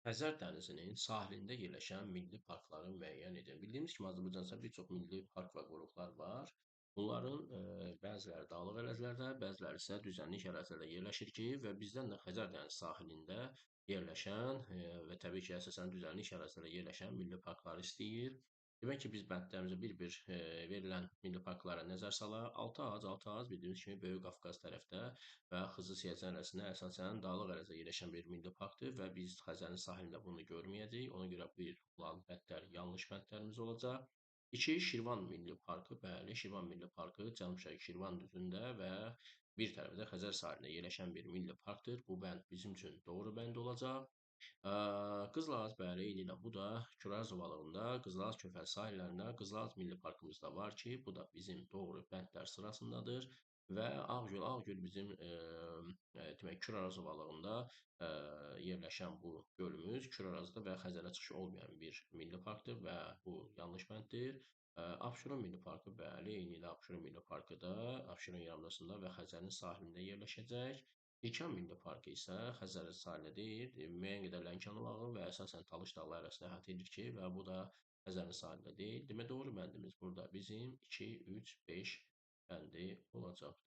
Xəzər dənizinin sahilində yerləşən milli parkları müəyyən edin. Bildiyimiz kimi Azərbaycanda bir çox milli park və qoruqlar var. Bunların bəziləri dağlıq ərazilərdə, bəziləri isə düzənlik ərazilərdə yerləşir ki, və bizdən də Xəzər dənizi sahilində yerləşən və təbii ki, əsasən düzənlik ərazilərdə yerləşən milli parkları istəyir. Demək ki, biz bəndlərimizə bir-bir verilən milli parklara nəzər salaq. Altı ağac bildiyimiz kimi Böyük Qafqaz tərəfdə və Xızı Siyəzən ərazisində əsasən dağlıq ərazidə yerləşən bir milli parkdır və biz Xəzərin sahilində bunu görməyəcəyik. Ona görə bir olan bəndlər yanlış bəndlərimiz olacaq. 2. Şirvan Milli Parkı. Bəli, Şirvan Milli Parkı cənub-şərqi Şirvan düzündə və bir tərəfdə Xəzər sahilində yerləşən bir milli parkdır. Bu bənd bizim üçün doğru bənd olacaq. Qızılağac, bəli, eynilə bu da Küraz ovalığında Qızılağac Körfəzi sahillərində Qızılağac Milli Parkımız da var ki, bu da bizim doğru bəndlər sırasındadır və Ağgül bizim demək Küraraz ovalığında yerləşən bu gölümüz Kürarazda və Xəzərə çıxışı olmayan bir milli parkdır və bu yanlış bənddir. Abşeron Milli Parkı, bəli, eynilə Abşeron Milli Parkı da Abşeron yarımadasında və Xəzərin sahilində yerləşəcək. Yekən Milli Parkı isə Xəzər sahilində deyil, müəyyən qədər Lənkəran ovağı və əsasən Talış dağları ərazisini əhatə edir ki, və bu da Xəzərin sahilində deyil. Demək doğru bəndimiz burada bizim 2, 3, 5 bəndi olacaq.